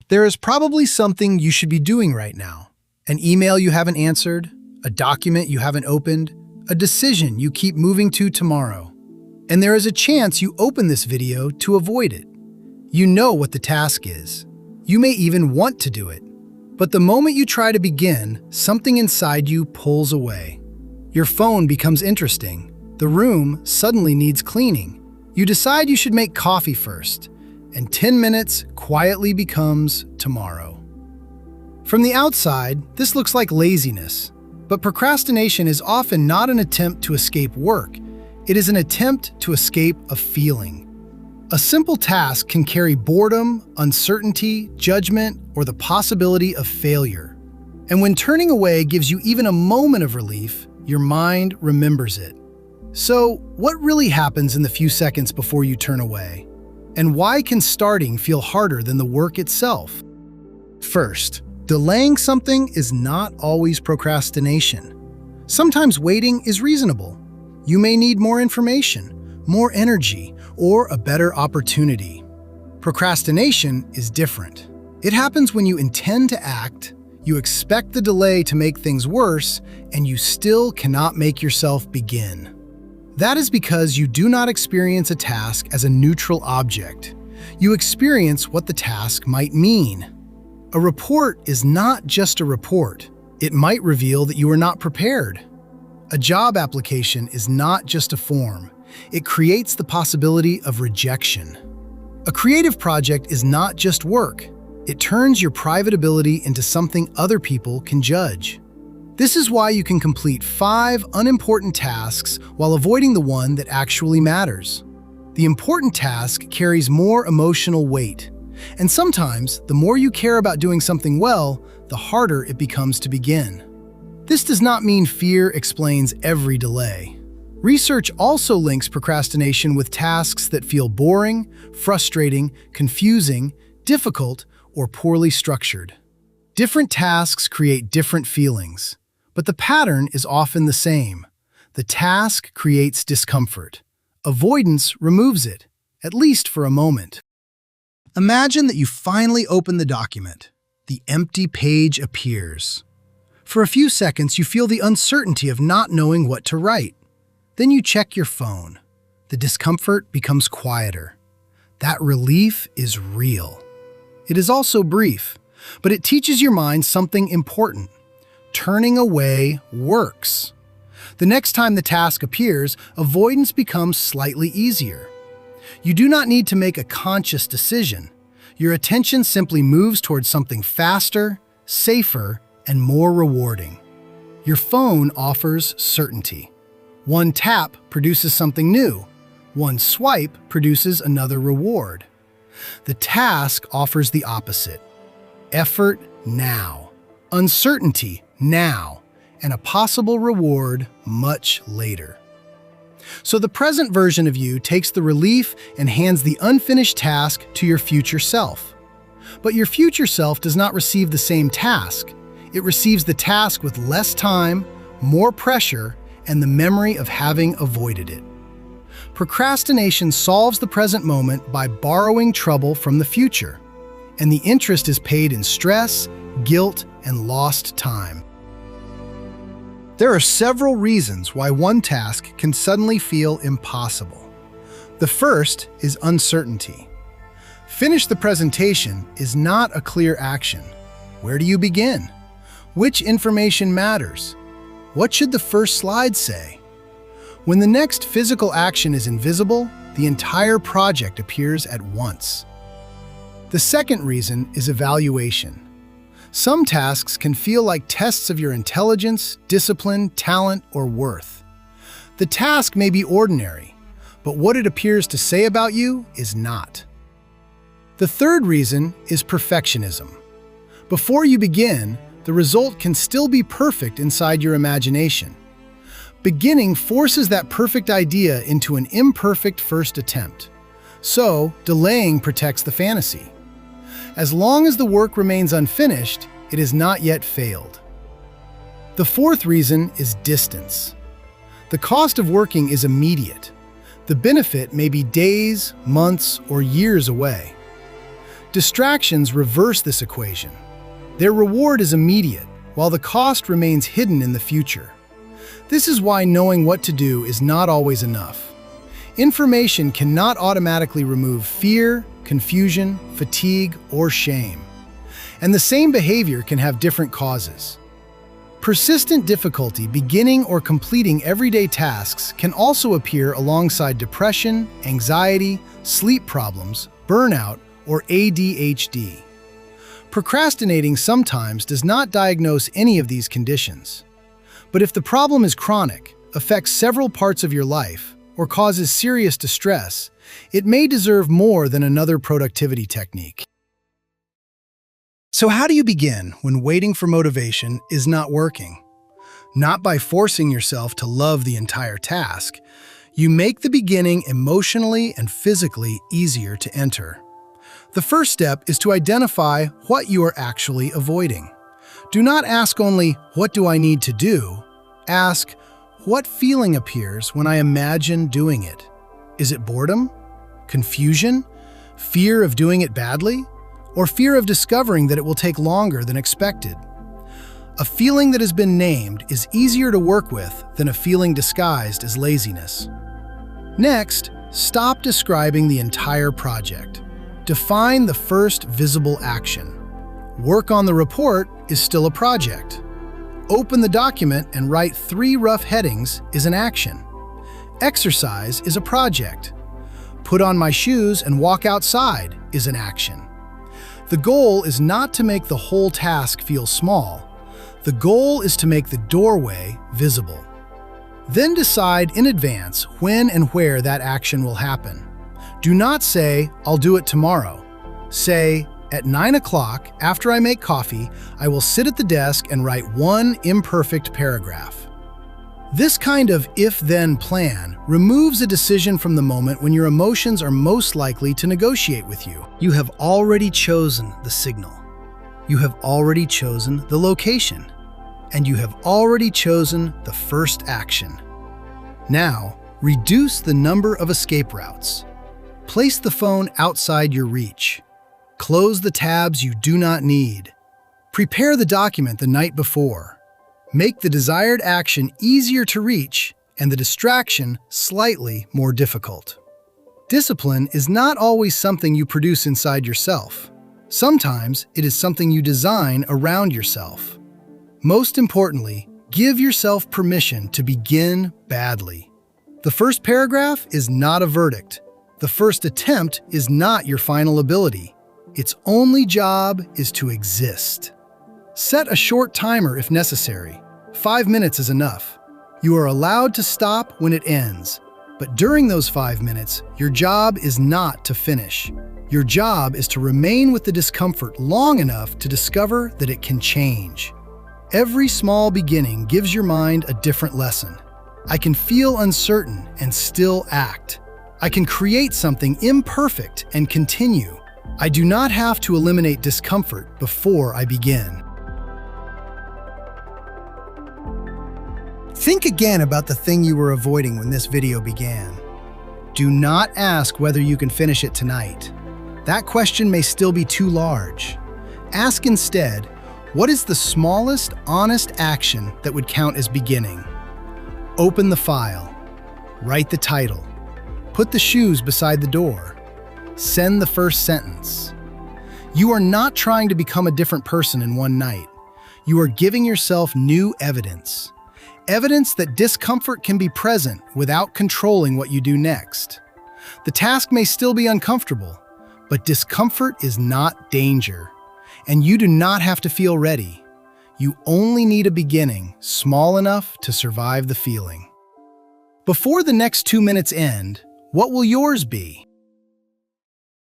There is probably something you should be doing right now. An email you haven't answered, a document you haven't opened, a decision you keep moving to tomorrow. And there is a chance you open this video to avoid it. You know what the task is. You may even want to do it. But the moment you try to begin, something inside you pulls away. Your phone becomes interesting. The room suddenly needs cleaning. You decide you should make coffee first, and 10 minutes quietly becomes tomorrow. From the outside, this looks like laziness, but procrastination is often not an attempt to escape work. It is an attempt to escape a feeling. A simple task can carry boredom, uncertainty, judgment, or the possibility of failure. And when turning away gives you even a moment of relief, your mind remembers it. So, what really happens in the few seconds before you turn away? And why can starting feel harder than the work itself? First, delaying something is not always procrastination. Sometimes waiting is reasonable. You may need more information, more energy, or a better opportunity. Procrastination is different. It happens when you intend to act, you expect the delay to make things worse, and you still cannot make yourself begin. That is because you do not experience a task as a neutral object. You experience what the task might mean. A report is not just a report. It might reveal that you are not prepared. A job application is not just a form. It creates the possibility of rejection. A creative project is not just work. It turns your private ability into something other people can judge. This is why you can complete 5 unimportant tasks while avoiding the one that actually matters. The important task carries more emotional weight. And sometimes, the more you care about doing something well, the harder it becomes to begin. This does not mean fear explains every delay. Research also links procrastination with tasks that feel boring, frustrating, confusing, difficult, or poorly structured. Different tasks create different feelings. But the pattern is often the same. The task creates discomfort. Avoidance removes it, at least for a moment. Imagine that you finally open the document. The empty page appears. For a few seconds, you feel the uncertainty of not knowing what to write. Then you check your phone. The discomfort becomes quieter. That relief is real. It is also brief, but it teaches your mind something important. Turning away works. The next time the task appears, avoidance becomes slightly easier. You do not need to make a conscious decision. Your attention simply moves towards something faster, safer, and more rewarding. Your phone offers certainty. One tap produces something new. One swipe produces another reward. The task offers the opposite. Effort now. Uncertainty now, and a possible reward much later. So the present version of you takes the relief and hands the unfinished task to your future self. But your future self does not receive the same task. It receives the task with less time, more pressure, and the memory of having avoided it. Procrastination solves the present moment by borrowing trouble from the future, and the interest is paid in stress, guilt, and lost time. There are several reasons why one task can suddenly feel impossible. The first is uncertainty. Finish the presentation is not a clear action. Where do you begin? Which information matters? What should the first slide say? When the next physical action is invisible, the entire project appears at once. The second reason is evaluation. Some tasks can feel like tests of your intelligence, discipline, talent, or worth. The task may be ordinary, but what it appears to say about you is not. The third reason is perfectionism. Before you begin, the result can still be perfect inside your imagination. Beginning forces that perfect idea into an imperfect first attempt. So, delaying protects the fantasy. As long as the work remains unfinished, it has not yet failed. The fourth reason is distance. The cost of working is immediate. The benefit may be days, months, or years away. Distractions reverse this equation. Their reward is immediate, while the cost remains hidden in the future. This is why knowing what to do is not always enough. Information cannot automatically remove fear, confusion, fatigue, or shame. And the same behavior can have different causes. Persistent difficulty beginning or completing everyday tasks can also appear alongside depression, anxiety, sleep problems, burnout, or ADHD. Procrastinating sometimes does not diagnose any of these conditions. But if the problem is chronic, affects several parts of your life, or causes serious distress, it may deserve more than another productivity technique. So how do you begin when waiting for motivation is not working? Not by forcing yourself to love the entire task. You make the beginning emotionally and physically easier to enter. The first step is to identify what you are actually avoiding. Do not ask only, "What do I need to do?" Ask, "What feeling appears when I imagine doing it?" Is it boredom? Confusion? Fear of doing it badly? Or fear of discovering that it will take longer than expected? A feeling that has been named is easier to work with than a feeling disguised as laziness. Next, stop describing the entire project. Define the first visible action. Work on the report is still a project. Open the document and write 3 rough headings is an action. Exercise is a project. Put on my shoes and walk outside is an action. The goal is not to make the whole task feel small. The goal is to make the doorway visible. Then decide in advance when and where that action will happen. Do not say, "I'll do it tomorrow." Say, "At 9 o'clock, after I make coffee, I will sit at the desk and write 1 imperfect paragraph." This kind of if-then plan removes a decision from the moment when your emotions are most likely to negotiate with you. You have already chosen the signal. You have already chosen the location. And you have already chosen the first action. Now, reduce the number of escape routes. Place the phone outside your reach. Close the tabs you do not need. Prepare the document the night before. Make the desired action easier to reach and the distraction slightly more difficult. Discipline is not always something you produce inside yourself. Sometimes it is something you design around yourself. Most importantly, give yourself permission to begin badly. The first paragraph is not a verdict. The first attempt is not your final ability. Its only job is to exist. Set a short timer if necessary. 5 minutes is enough. You are allowed to stop when it ends. But during those 5 minutes, your job is not to finish. Your job is to remain with the discomfort long enough to discover that it can change. Every small beginning gives your mind a different lesson. I can feel uncertain and still act. I can create something imperfect and continue. I do not have to eliminate discomfort before I begin. Think again about the thing you were avoiding when this video began. Do not ask whether you can finish it tonight. That question may still be too large. Ask instead, what is the smallest, honest action that would count as beginning? Open the file. Write the title. Put the shoes beside the door. Send the first sentence. You are not trying to become a different person in one night. You are giving yourself new evidence. Evidence that discomfort can be present without controlling what you do next. The task may still be uncomfortable, but discomfort is not danger. And you do not have to feel ready. You only need a beginning small enough to survive the feeling. Before the next 2 minutes end, what will yours be?